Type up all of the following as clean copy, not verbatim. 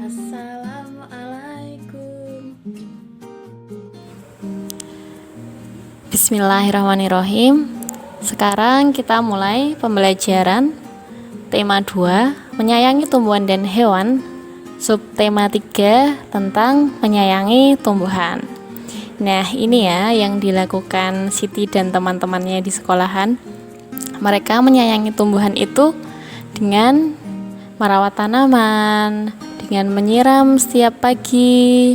Assalamualaikum. Bismillahirrahmanirrahim. Sekarang kita mulai pembelajaran tema 2, menyayangi tumbuhan dan hewan, subtema 3 tentang menyayangi tumbuhan. Nah, ini ya yang dilakukan Siti dan teman-temannya di sekolahan. Mereka menyayangi tumbuhan itu dengan merawat tanaman, dengan menyiram setiap pagi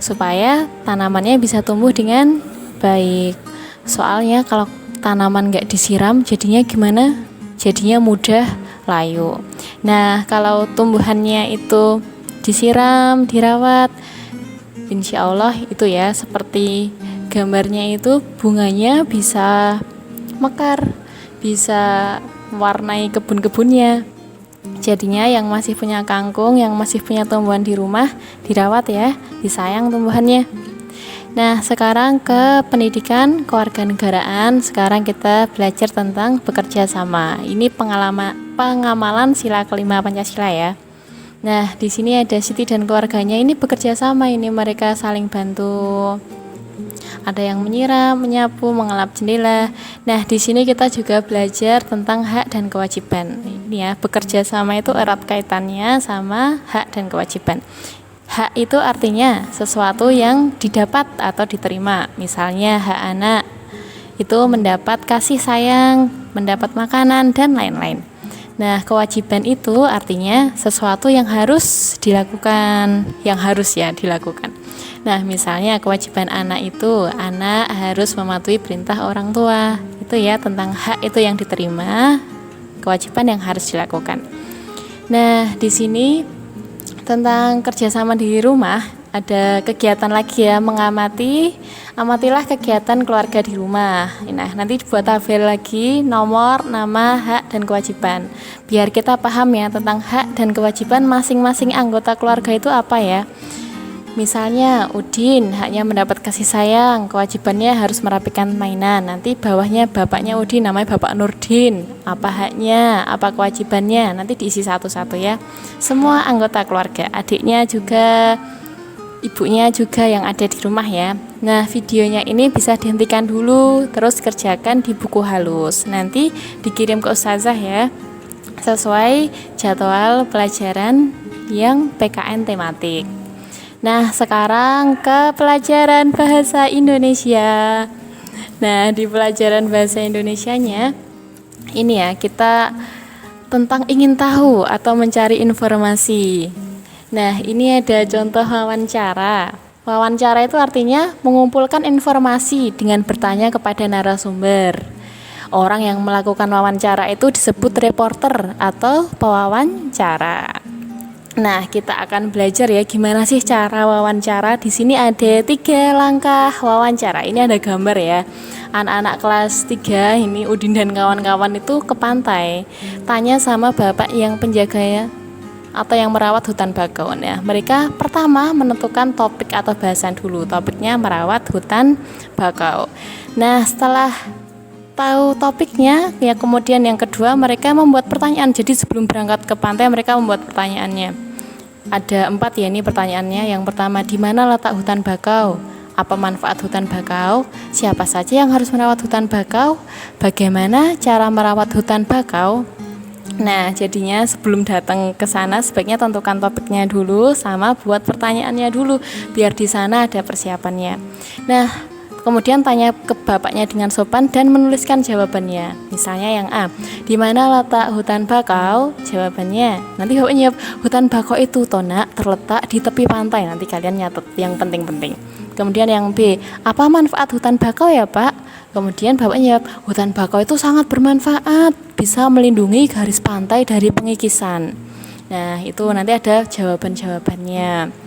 supaya tanamannya bisa tumbuh dengan baik. Soalnya kalau tanaman nggak disiram jadinya gimana? Jadinya mudah layu. Nah, kalau tumbuhannya itu disiram, dirawat, insya Allah itu ya seperti gambarnya itu bunganya bisa mekar, bisa mewarnai kebun-kebunnya. Jadinya yang masih punya kangkung, yang masih punya tumbuhan di rumah, dirawat ya, disayang tumbuhannya. Nah, sekarang ke pendidikan kewarganegaraan. Sekarang kita belajar tentang bekerja sama. Ini pengamalan sila kelima Pancasila ya. Nah, di sini ada Siti dan keluarganya ini bekerja sama, ini mereka saling bantu. Ada yang menyiram, menyapu, mengelap jendela. Nah, di sini kita juga belajar tentang hak dan kewajiban. Ini ya, bekerja sama itu erat kaitannya sama hak dan kewajiban. Hak itu artinya sesuatu yang didapat atau diterima. Misalnya hak anak itu mendapat kasih sayang, mendapat makanan dan lain-lain. Nah, kewajiban itu artinya sesuatu yang harus dilakukan, yang harus ya dilakukan. Nah, misalnya kewajiban anak itu, anak harus mematuhi perintah orang tua. Itu ya tentang hak itu yang diterima, kewajiban yang harus dilakukan. Nah, di sini tentang kerjasama di rumah, ada kegiatan lagi ya, amatilah kegiatan keluarga di rumah. Nah, nanti buat tabel lagi nomor, nama, hak, dan kewajiban. Biar kita paham ya tentang hak dan kewajiban masing-masing anggota keluarga itu apa ya. Misalnya Udin haknya mendapat kasih sayang, kewajibannya harus merapikan mainan. Nanti bawahnya bapaknya Udin namanya Bapak Nurdin. Apa haknya, apa kewajibannya, nanti diisi satu-satu ya. Semua anggota keluarga, adiknya juga, ibunya juga yang ada di rumah ya. Nah, videonya ini bisa dihentikan dulu, terus kerjakan di buku halus. Nanti dikirim ke ustazah ya, sesuai jadwal pelajaran yang PKN tematik. Nah, sekarang ke pelajaran bahasa Indonesia. Nah, di pelajaran bahasa Indonesianya ini ya, kita tentang ingin tahu atau mencari informasi. Nah, ini ada contoh wawancara. Wawancara itu artinya mengumpulkan informasi dengan bertanya kepada narasumber. Orang yang melakukan wawancara itu disebut reporter atau pewawancara. Nah, kita akan belajar ya gimana sih cara wawancara. Di sini ada 3 langkah wawancara. Ini ada gambar ya. Anak-anak kelas 3 ini Udin dan kawan-kawan itu ke pantai. Tanya sama bapak yang penjaga ya, atau yang merawat hutan bakau ya. Mereka pertama menentukan topik atau bahasan dulu. Topiknya merawat hutan bakau. Nah, setelah tahu topiknya ya, kemudian yang kedua mereka membuat pertanyaan. Jadi sebelum berangkat ke pantai mereka membuat pertanyaannya. Ada 4 ya ini pertanyaannya. Yang pertama, di mana letak hutan bakau? Apa manfaat hutan bakau? Siapa saja yang harus merawat hutan bakau? Bagaimana cara merawat hutan bakau? Nah, jadinya sebelum datang ke sana sebaiknya tentukan topiknya dulu sama buat pertanyaannya dulu biar di sana ada persiapannya. Nah, kemudian tanya ke bapaknya dengan sopan dan menuliskan jawabannya. Misalnya yang A, di mana letak hutan bakau? Jawabannya, nanti bapaknya, hutan bakau itu tonak terletak di tepi pantai. Nanti kalian nyatet yang penting-penting. Kemudian yang B, apa manfaat hutan bakau ya Pak? Kemudian bapaknya, hutan bakau itu sangat bermanfaat, bisa melindungi garis pantai dari pengikisan. Nah, itu nanti ada jawaban-jawabannya.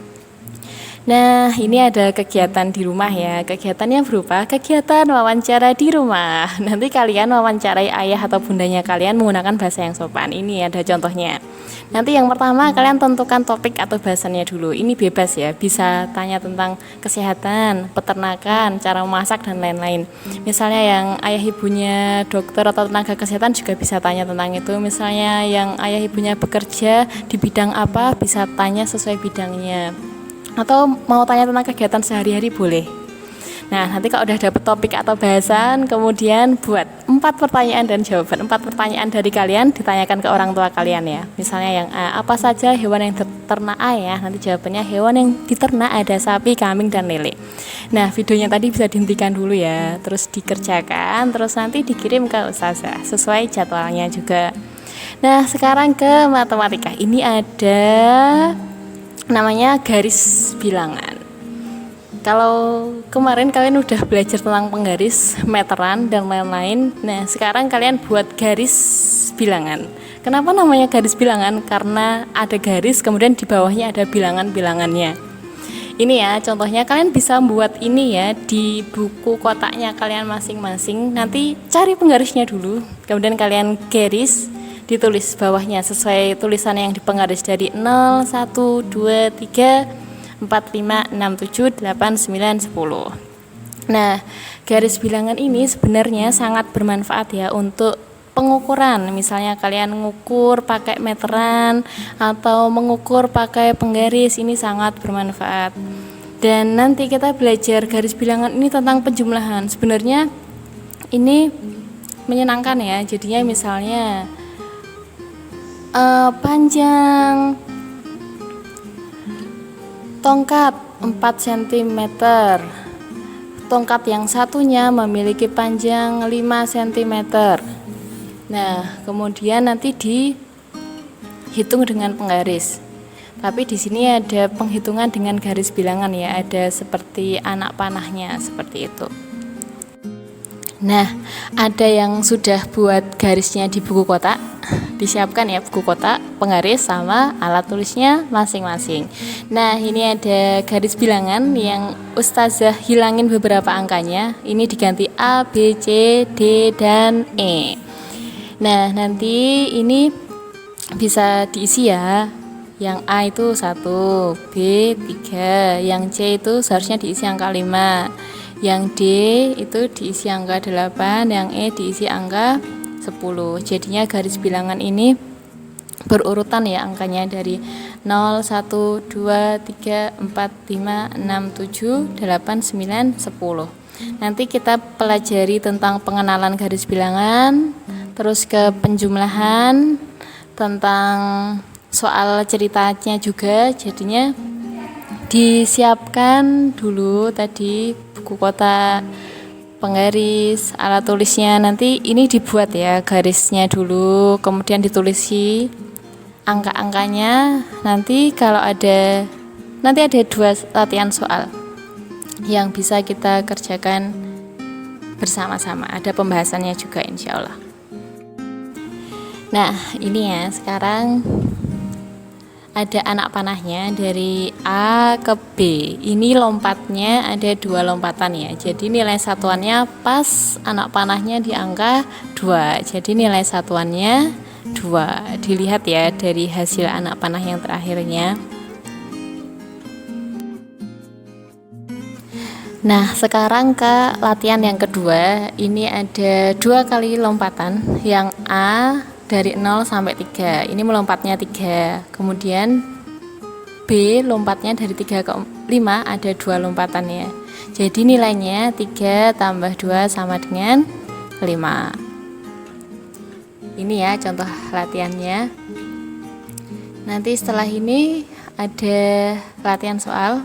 Nah, ini ada kegiatan di rumah ya. Kegiatannya berupa kegiatan wawancara di rumah. Nanti kalian wawancarai ayah atau bundanya kalian menggunakan bahasa yang sopan. Ini ada contohnya. Nanti yang pertama kalian tentukan topik atau bahasannya dulu. Ini bebas ya, bisa tanya tentang kesehatan, peternakan, cara memasak dan lain-lain. Misalnya yang ayah ibunya dokter atau tenaga kesehatan juga bisa tanya tentang itu. Misalnya yang ayah ibunya bekerja di bidang apa, bisa tanya sesuai bidangnya. Atau mau tanya tentang kegiatan sehari-hari boleh. Nah, nanti kalau udah dapet topik atau bahasan, kemudian buat 4 pertanyaan dan jawaban. 4 pertanyaan dari kalian ditanyakan ke orang tua kalian ya. Misalnya yang apa saja hewan yang diternak ayah, nanti jawabannya hewan yang diternak ada sapi, kambing, dan lele. Nah, videonya tadi bisa dihentikan dulu ya, terus dikerjakan, terus nanti dikirim ke ustazah sesuai jadwalnya juga. Nah, sekarang ke matematika. Ini ada namanya garis bilangan. Kalau kemarin kalian udah belajar tentang penggaris, meteran, dan lain-lain. Nah, sekarang kalian buat garis bilangan. Kenapa namanya garis bilangan? Karena ada garis, kemudian di bawahnya ada bilangan-bilangannya. Ini ya, contohnya kalian bisa membuat ini ya di buku kotaknya kalian masing-masing. Nanti cari penggarisnya dulu, kemudian kalian garis, ditulis bawahnya sesuai tulisan yang dipenggaris dari 0, 1, 2, 3, 4, 5, 6, 7, 8, 9, 10. Nah, garis bilangan ini sebenarnya sangat bermanfaat ya untuk pengukuran. Misalnya kalian mengukur pakai meteran atau mengukur pakai penggaris, ini sangat bermanfaat. Dan nanti kita belajar garis bilangan ini tentang penjumlahan. Sebenarnya ini menyenangkan ya. Jadinya misalnya panjang tongkat 4 cm. Tongkat yang satunya memiliki panjang 5 cm. Nah, kemudian nanti dihitung dengan penggaris. Tapi di sini ada penghitungan dengan garis bilangan ya, ada seperti anak panahnya seperti itu. Nah, ada yang sudah buat garisnya di buku kotak. Disiapkan ya buku kotak, penggaris sama alat tulisnya masing-masing. Nah, ini ada garis bilangan yang ustazah hilangin beberapa angkanya. Ini diganti A, B, C, D, dan E. Nah, nanti ini bisa diisi ya. Yang A itu 1, B 3, yang C itu seharusnya diisi angka 5, yang D itu diisi angka 8, yang E diisi angka 10. Jadinya garis bilangan ini berurutan ya angkanya dari 0, 1, 2, 3, 4, 5, 6, 7, 8, 9, 10. Nanti kita pelajari tentang pengenalan garis bilangan, terus ke penjumlahan, tentang soal ceritanya juga. Jadinya disiapkan dulu tadi buku kotak, penggaris, alat tulisnya. Nanti ini dibuat ya garisnya dulu, kemudian ditulisi angka-angkanya. Nanti ada 2 latihan soal yang bisa kita kerjakan bersama-sama. Ada pembahasannya juga insya Allah. Nah, ini ya, sekarang ada anak panahnya dari A ke B. Ini lompatnya ada 2 lompatan ya. Jadi nilai satuannya pas anak panahnya di angka 2. Jadi nilai satuannya 2. Dilihat ya dari hasil anak panah yang terakhirnya. Nah, sekarang ke latihan yang kedua. Ini ada 2 kali lompatan. Yang A dari 0 sampai 3. Ini melompatnya 3. Kemudian B lompatnya dari 3 ke 5, ada 2 lompatan ya. Jadi nilainya 3 tambah 2 sama dengan 5. Ini ya contoh latihannya. Nanti setelah ini ada latihan soal,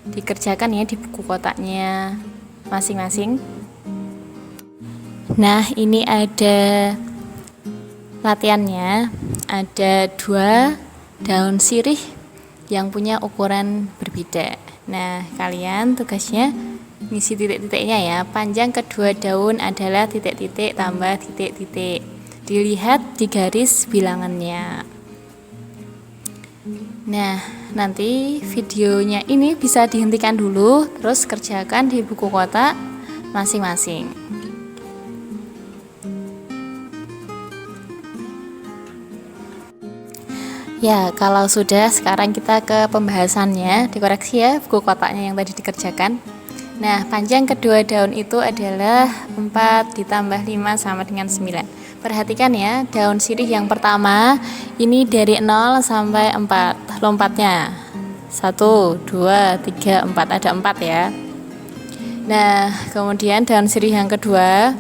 dikerjakan ya di buku kotaknya masing-masing. Nah, ini ada latihannya. Ada 2 daun sirih yang punya ukuran berbeda. Nah, kalian tugasnya ngisi titik-titiknya ya. Panjang kedua daun adalah titik-titik tambah titik-titik. Dilihat di garis bilangannya. Nah, nanti videonya ini bisa dihentikan dulu, terus kerjakan di buku kotak masing-masing. Ya, kalau sudah, sekarang kita ke pembahasannya. Dikoreksi ya buku kotaknya yang tadi dikerjakan. Nah, panjang kedua daun itu adalah 4 ditambah 5 sama dengan 9. Perhatikan ya, daun sirih yang pertama ini dari 0 sampai 4 lompatnya. 1, 2, 3, 4, ada 4 ya. Nah, kemudian daun sirih yang kedua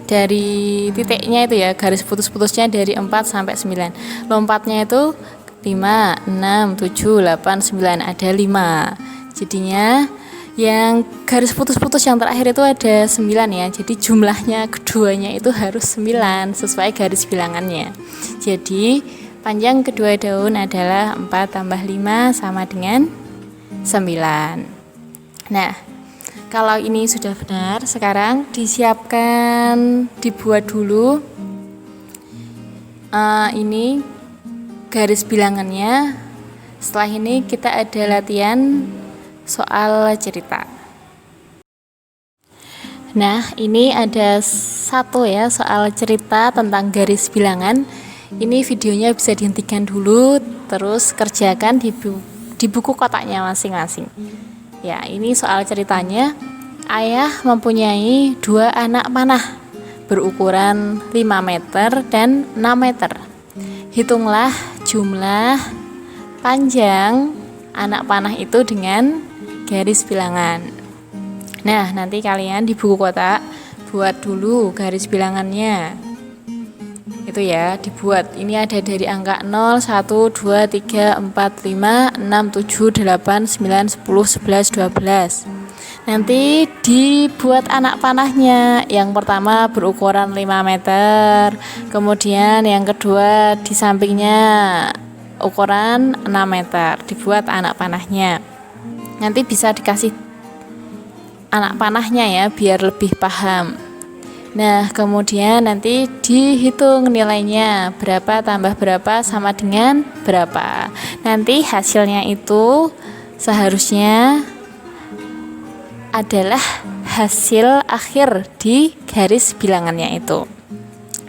dari titiknya itu ya, garis putus-putusnya dari 4 sampai 9. Lompatnya itu 5, 6, 7, 8, 9, ada 5. Jadinya yang garis putus-putus yang terakhir itu ada 9 ya. Jadi jumlahnya keduanya itu harus 9 sesuai garis bilangannya. Jadi panjang kedua daun adalah 4 tambah 5 sama dengan 9. Nah, kalau ini sudah benar, sekarang disiapkan, dibuat dulu ini garis bilangannya. Setelah ini kita ada latihan soal cerita. Nah, ini ada satu ya, soal cerita tentang garis bilangan. Ini videonya bisa dihentikan dulu, terus kerjakan di buku kotaknya masing-masing. Ya, ini soal ceritanya. Ayah mempunyai 2 anak panah berukuran 5 meter dan 6 meter. Hitunglah jumlah panjang anak panah itu dengan garis bilangan. Nah, nanti kalian di buku kotak buat dulu garis bilangannya. Itu ya, dibuat. Ini ada dari angka 0, 1, 2, 3, 4, 5, 6, 7, 8, 9, 10, 11, 12. Nanti dibuat anak panahnya. Yang pertama berukuran 5 meter. Kemudian yang kedua di sampingnya ukuran 6 meter. Dibuat anak panahnya. Nanti bisa dikasih anak panahnya ya, biar lebih paham. Nah, kemudian nanti dihitung nilainya, berapa tambah berapa sama dengan berapa. Nanti hasilnya itu seharusnya adalah hasil akhir di garis bilangannya itu.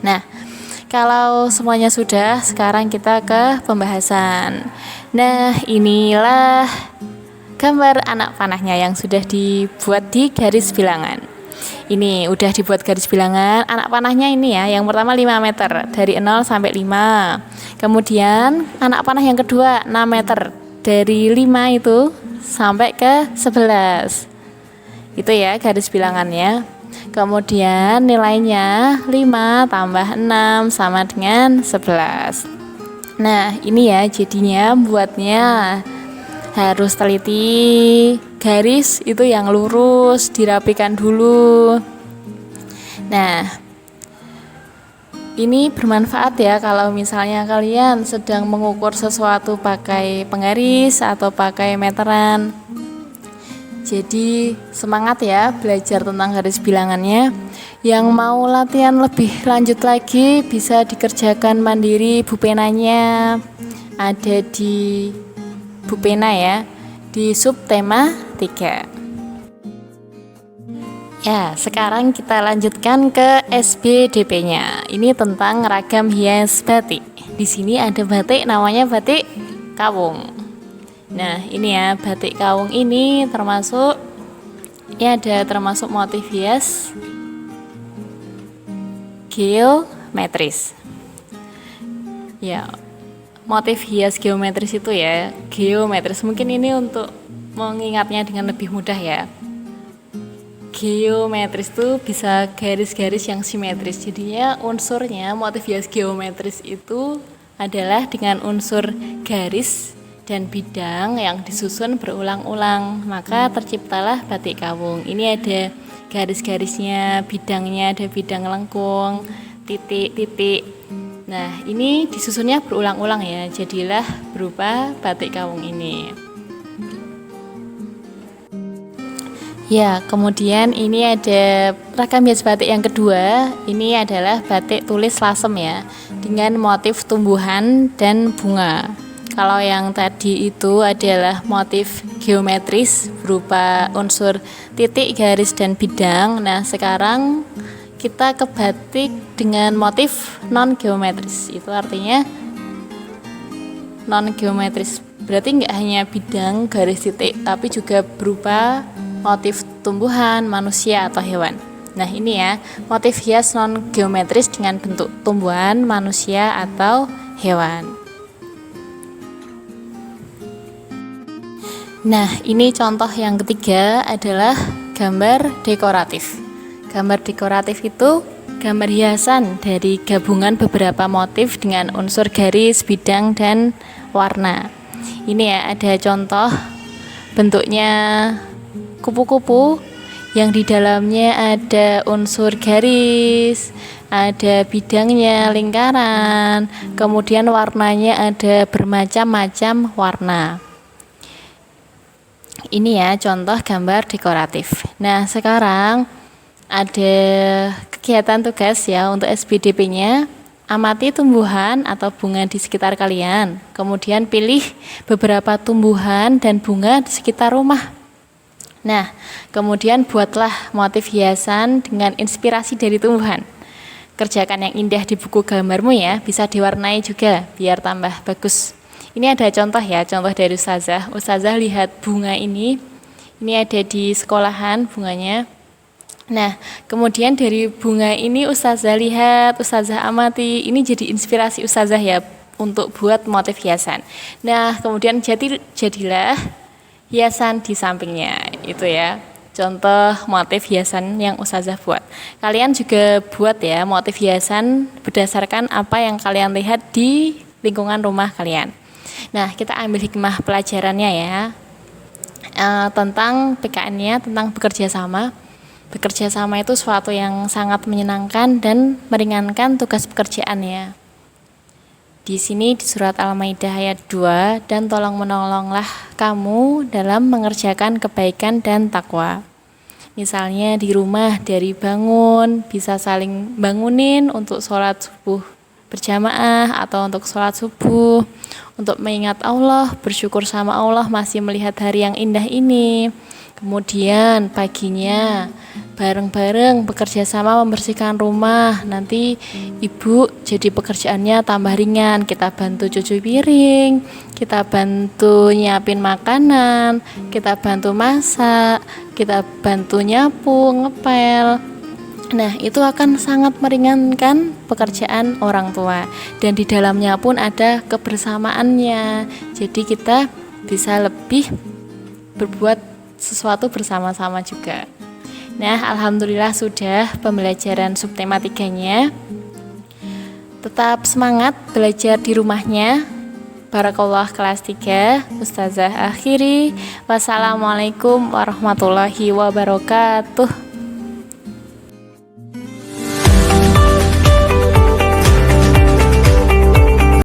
Nah, kalau semuanya sudah, sekarang kita ke pembahasan. Nah, inilah gambar anak panahnya yang sudah dibuat di garis bilangan. Ini udah dibuat garis bilangan. Anak panahnya ini ya, yang pertama 5 meter dari 0 sampai 5. Kemudian anak panah yang kedua 6 meter dari 5 itu sampai ke 11. Itu ya garis bilangannya. Kemudian nilainya 5 tambah 6 sama dengan 11. Nah, ini ya jadinya buatnya harus teliti, garis itu yang lurus dirapikan dulu. Nah, ini bermanfaat ya kalau misalnya kalian sedang mengukur sesuatu pakai penggaris atau pakai meteran. Jadi semangat ya belajar tentang garis bilangannya. Yang mau latihan lebih lanjut lagi bisa dikerjakan mandiri, bupenanya ada di Bupena ya, di subtema 3. Ya, sekarang kita lanjutkan ke SBDP-nya. Ini tentang ragam hias batik. Di sini ada batik namanya batik kawung. Nah, ini ya, batik kawung ini termasuk motif hias geometris. Ya, motif hias geometris itu ya, geometris. Mungkin ini untuk mengingatnya dengan lebih mudah ya. Geometris itu bisa garis-garis yang simetris. Jadinya unsurnya motif hias geometris itu adalah dengan unsur garis dan bidang yang disusun berulang-ulang. Maka terciptalah batik kawung. Ini ada garis-garisnya, bidangnya ada bidang lengkung, titik-titik. Nah, ini disusunnya berulang-ulang ya, jadilah berupa batik kawung ini. Ya, kemudian ini ada ragam hias batik yang kedua. Ini adalah batik tulis lasem ya, dengan motif tumbuhan dan bunga. Kalau yang tadi itu adalah motif geometris berupa unsur titik, garis, dan bidang. Nah, sekarang kita ke batik dengan motif non-geometris. Itu artinya non-geometris. Berarti nggak hanya bidang, garis, titik, tapi juga berupa motif tumbuhan, manusia, atau hewan. Nah, ini ya, motif hias non-geometris dengan bentuk tumbuhan, manusia, atau hewan. Nah, ini contoh yang ketiga adalah gambar dekoratif. Gambar dekoratif itu gambar hiasan dari gabungan beberapa motif dengan unsur garis, bidang, dan warna. Ini ya, ada contoh bentuknya kupu-kupu yang di dalamnya ada unsur garis, ada bidangnya lingkaran, kemudian warnanya ada bermacam-macam warna. Ini ya contoh gambar dekoratif. Nah, sekarang ada kegiatan tugas ya untuk SBDP-nya. Amati tumbuhan atau bunga di sekitar kalian. Kemudian pilih beberapa tumbuhan dan bunga di sekitar rumah. Nah, kemudian buatlah motif hiasan dengan inspirasi dari tumbuhan. Kerjakan yang indah di buku gambarmu ya, bisa diwarnai juga biar tambah bagus. Ini ada contoh ya, contoh dari Ustazah. Ustazah lihat bunga ini ada di sekolahan bunganya. Nah, kemudian dari bunga ini Ustazah lihat, Ustazah amati, ini jadi inspirasi Ustazah ya untuk buat motif hiasan. Nah, kemudian jadilah hiasan di sampingnya, itu ya. Contoh motif hiasan yang Ustazah buat. Kalian juga buat ya motif hiasan berdasarkan apa yang kalian lihat di lingkungan rumah kalian. Nah, kita ambil hikmah pelajarannya ya, tentang PKN-nya, tentang bekerja sama. Bekerja sama itu suatu yang sangat menyenangkan dan meringankan tugas pekerjaannya. Di sini di surat Al-Maidah ayat 2, dan tolong menolonglah kamu dalam mengerjakan kebaikan dan takwa. Misalnya di rumah dari bangun, bisa saling bangunin untuk sholat subuh berjamaah atau untuk sholat subuh, untuk mengingat Allah, bersyukur sama Allah masih melihat hari yang indah ini. Kemudian paginya bareng-bareng bekerja sama membersihkan rumah. Nanti ibu jadi pekerjaannya tambah ringan. Kita bantu cuci piring, kita bantu nyiapin makanan, kita bantu masak, kita bantu nyapu, ngepel. Nah, itu akan sangat meringankan pekerjaan orang tua. Dan di dalamnya pun ada kebersamaannya. Jadi kita bisa lebih berbuat sesuatu bersama-sama juga. Nah, alhamdulillah sudah pembelajaran subtema 3-nya. Tetap semangat belajar di rumahnya. Barakallah kelas 3. Ustazah akhiri. Wassalamualaikum warahmatullahi wabarakatuh.